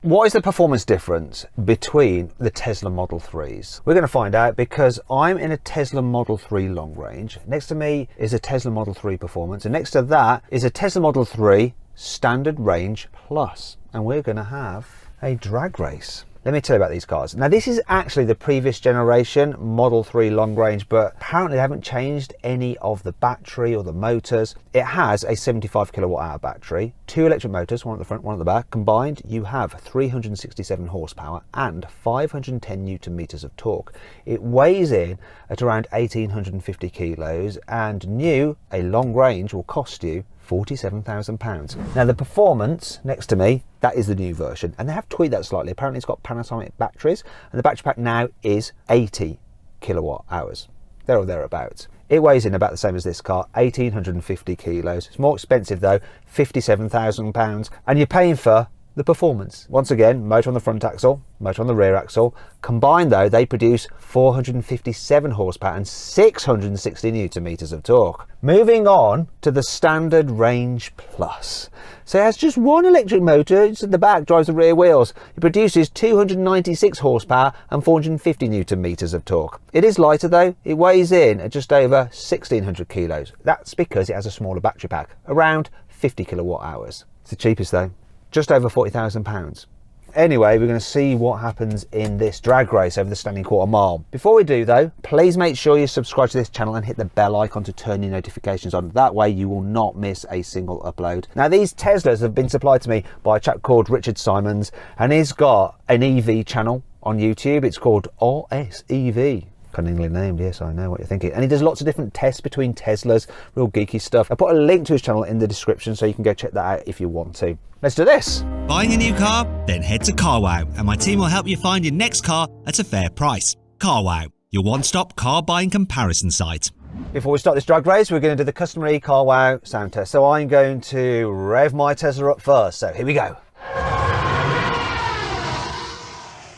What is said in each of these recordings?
What is the performance difference between the Tesla Model 3s? We're going to find out because I'm in a Tesla Model 3 long range. Next to me is a Tesla Model 3 Performance, and next to that is a Tesla Model 3 Standard Range Plus. And we're going to have a drag race. Let me tell you about these cars. Now, this is actually the previous generation Model 3 long range, but apparently they haven't changed any of the battery or the motors. It has a 75 kilowatt hour battery, 2 electric motors, one at the front, one at the back. Combined, you have 367 horsepower and 510 newton meters of torque. It weighs in at around 1,850 kilos, and new, a long range, will cost you £47,000. Now the Performance next to me, that is the new version, and they have tweaked that slightly. Apparently it's got Panasonic batteries, and the battery pack now is 80 kilowatt hours, there or thereabouts. It weighs in about the same as this car, 1,850 kilos. It's more expensive though, £57,000, and you're paying for the Performance. Once again, motor on the front axle, motor on the rear axle. Combined though, they produce 457 horsepower and 660 newton meters of torque. Moving on to the Standard Range Plus. So it has just one electric motor, it's at the back, drives the rear wheels. It produces 296 horsepower and 450 newton meters of torque. It is lighter though, it weighs in at just over 1,600 kilos. That's because it has a smaller battery pack, around 50 kilowatt hours. It's the cheapest though, just over £40,000. Anyway, we're going to see what happens in this drag race over the standing quarter mile. Before we do though, please make sure you subscribe to this channel and hit the bell icon to turn your notifications on. That way you will not miss a single upload. Now these Teslas have been supplied to me by a chap called Richard Simons, and he's got an EV channel on YouTube. It's called RSEV. Cunningly named, yes, I know what you're thinking. And he does lots of different tests between Teslas, real geeky stuff. I put a link to his channel in the description so you can go check that out if you want to. Let's do this. Buying a new car? Then head to CarWow, and my team will help you find your next car at a fair price. CarWow, your one-stop car buying comparison site. Before we start this drag race, we're going to do the customary CarWow sound test. So I'm going to rev my Tesla up first. So here we go.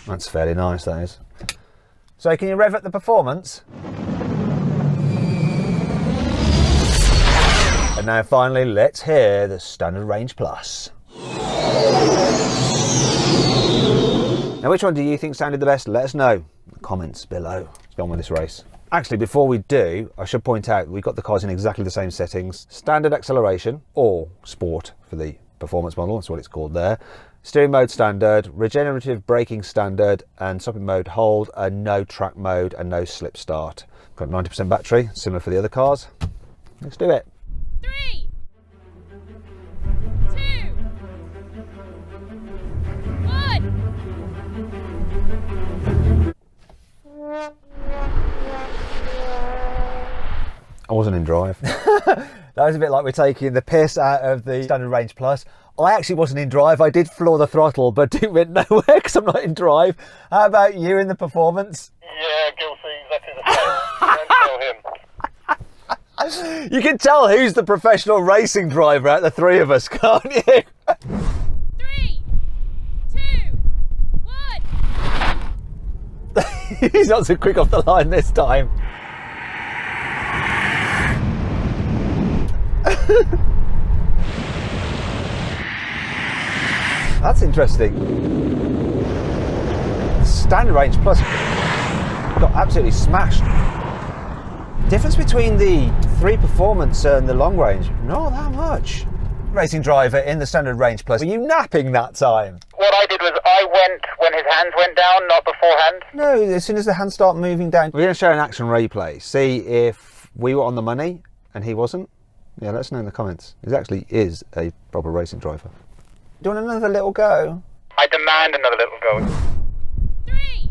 That's fairly nice, that is. So can you rev up the Performance? And now finally, let's hear the Standard Range Plus. Now which one do you think sounded the best? Let us know in the comments below. Let's go on with this race. Actually, before we do, I should point out we've got the cars in exactly the same settings. Standard acceleration, or Sport for the Performance model, that's what it's called there. Steering mode standard, regenerative braking standard, and stopping mode hold, and no track mode and no slip start. Got 90% battery, similar for the other cars. Let's do it. 3, 2, 1. I wasn't in drive. That was a bit like we're taking the piss out of the Standard Range Plus. I actually wasn't in drive. I did floor the throttle, but it went nowhere because I'm not in drive. How about you in the Performance? Yeah, guilty, exactly the same. Don't tell him. You can tell who's the professional racing driver out of the three of us, can't you? 3, 2, 1. He's not so quick off the line this time. That's interesting. Standard Range Plus got absolutely smashed. Difference between the 3 Performance and the long range, not that much. Racing driver in the Standard Range Plus, were you napping that time? What I did was I went when his hands went down, not beforehand. No, as soon as the hands start moving down. We're going to show an action replay, see if we were on the money and he wasn't. Yeah, let us know in the comments. He actually is a proper racing driver. Do you want another little go? I demand another little go. 3,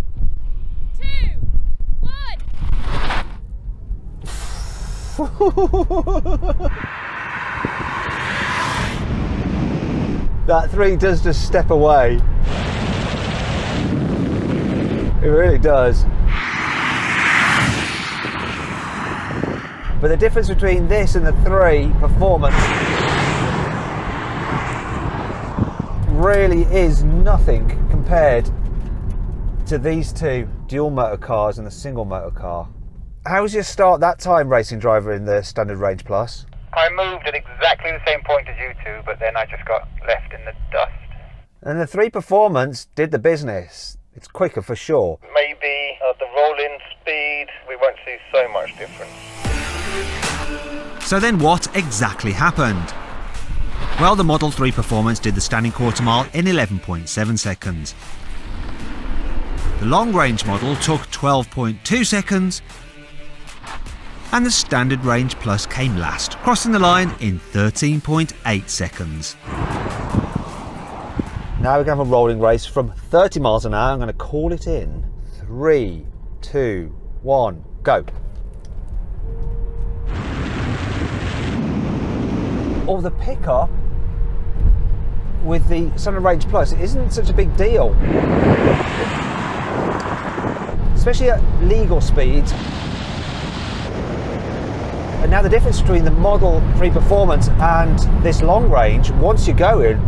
2, 1. That 3 does just step away. It really does. But the difference between this and the 3 Performance really is nothing compared to these 2 dual motor cars and the single motor car. How was your start that time, racing driver, in the Standard Range Plus? I moved at exactly the same point as you two, but then I just got left in the dust. And the 3 Performance did the business. It's quicker for sure. Maybe at the rolling speed, we won't see so much difference. So then what exactly happened? Well, the Model 3 Performance did the standing quarter mile in 11.7 seconds. The long range model took 12.2 seconds. And the Standard Range Plus came last, crossing the line in 13.8 seconds. Now we're going to have a rolling race from 30 miles an hour. I'm going to call it in. 3, 2, 1, go. Oh, the pickup with the Standard Range Plus isn't such a big deal. Especially at legal speeds. And now the difference between the Model 3 Performance and this long range, once you're going,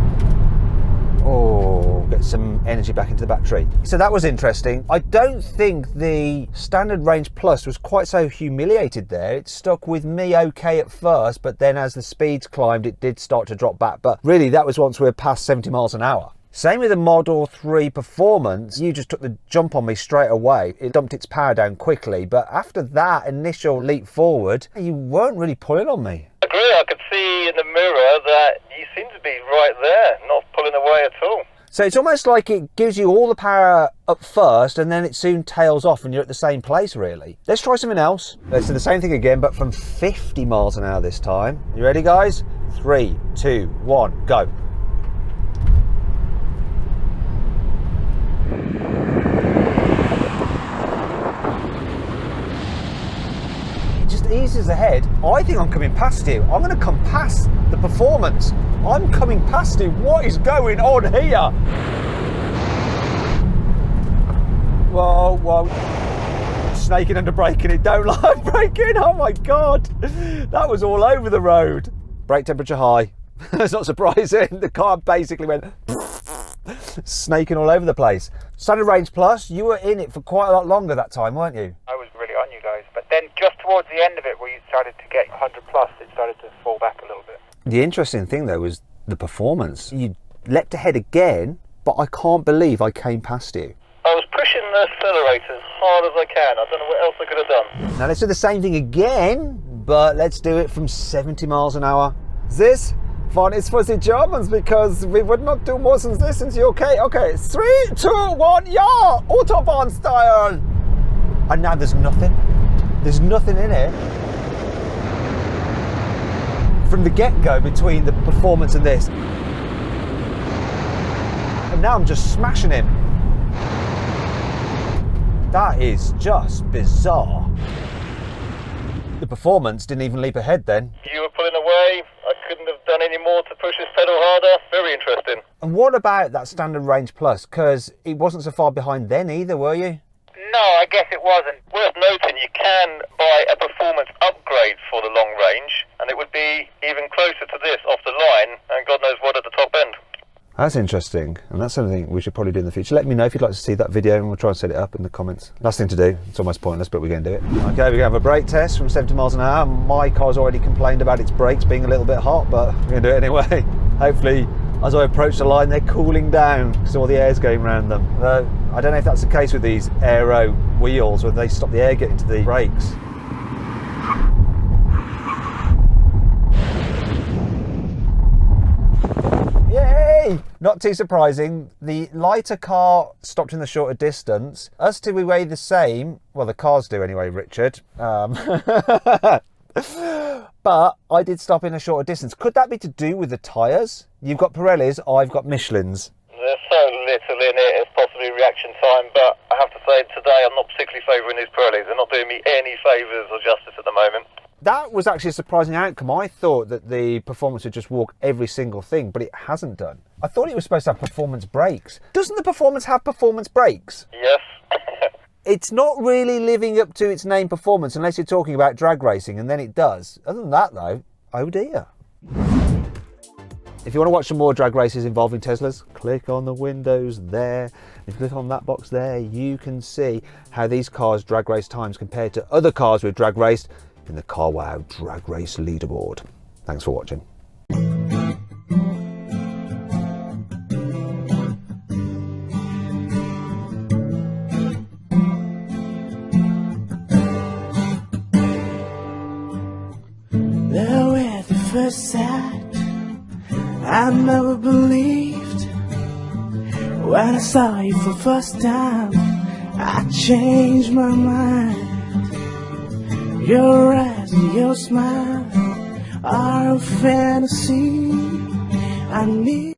oh, get some energy back into the battery. So that was interesting. I don't think the Standard Range Plus was quite so humiliated there. It stuck with me okay at first, but then as the speeds climbed, it did start to drop back. But really, that was once we were past 70 miles an hour. Same with the Model 3 Performance. You just took the jump on me straight away. It dumped its power down quickly, but after that initial leap forward, you weren't really pulling on me. I agree, I could see in the mirror that you seem to be right there, not pulling away at all. So it's almost like it gives you all the power up first and then it soon tails off and you're at the same place really. Let's try something else. Let's do the same thing again, but from 50 miles an hour this time. You ready, guys? 3, 2, 1, go. Eases ahead. I think I'm coming past you. I'm going to come past the Performance. I'm coming past you. What is going on here? Whoa, whoa. Snaking under braking. It don't like braking. Oh my God. That was all over the road. Brake temperature high. That's not surprising. The car basically went snaking all over the place. Standard Range Plus, you were in it for quite a lot longer that time, weren't you? I was really on you guys, but then just towards the end of it where you started to get 100 plus, it started to fall back a little bit. The interesting thing though was the Performance. You leapt ahead again, but I can't believe I came past you. I was pushing the accelerator as hard as I can. I don't know what else I could have done. Now let's do the same thing again, but let's do it from 70 miles an hour. This one is for the Germans because we would not do more than this in the UK. Okay, 3, 2, 1, yeah, Autobahn style. And now there's nothing. There's nothing in it. From the get-go between the Performance and this. And now I'm just smashing him. That is just bizarre. The Performance didn't even leap ahead then. You were pulling away. I couldn't have done any more to push this pedal harder. Very interesting. And what about that Standard Range Plus? Because it wasn't so far behind then either, were you? No, I guess it wasn't. Worth noting, you can buy a Performance upgrade for the long range, and it would be even closer to this off the line, and God knows what at the top end. That's interesting, and that's something we should probably do in the future. Let me know if you'd like to see that video and we'll try and set it up in the comments. Last thing to do, it's almost pointless, but we're going to do it. Okay, we're going to have a brake test from 70 miles an hour. My car's already complained about its brakes being a little bit hot, but we're going to do it anyway. Hopefully, as I approach the line, they're cooling down because all the air's going around them. Though, I don't know if that's the case with these aero wheels, whether they stop the air getting to the brakes. Yay! Not too surprising, the lighter car stopped in the shorter distance. Us two, we weigh the same. Well, the cars do anyway, Richard. But I did stop in a shorter distance. Could that be to do with the tyres? You've got Pirellis, I've got Michelin's. There's so little in it, it's possibly reaction time, but I have to say today I'm not particularly favouring these Pirellis. They're not doing me any favours or justice at the moment. That was actually a surprising outcome. I thought that the Performance would just walk every single thing, but it hasn't done. I thought it was supposed to have Performance brakes. Doesn't the Performance have Performance brakes? Yes. It's not really living up to its name Performance unless you're talking about drag racing, and then it does. Other than that though, oh dear. If you want to watch some more drag races involving Teslas, click on the windows there. If you click on that box there, you can see how these cars' drag race times compared to other cars we've drag raced in the CarWow Drag Race Leaderboard. Thanks for watching. very sad. I never believed when I saw you for the first time. I changed my mind. Your eyes and your smile are a fantasy. I need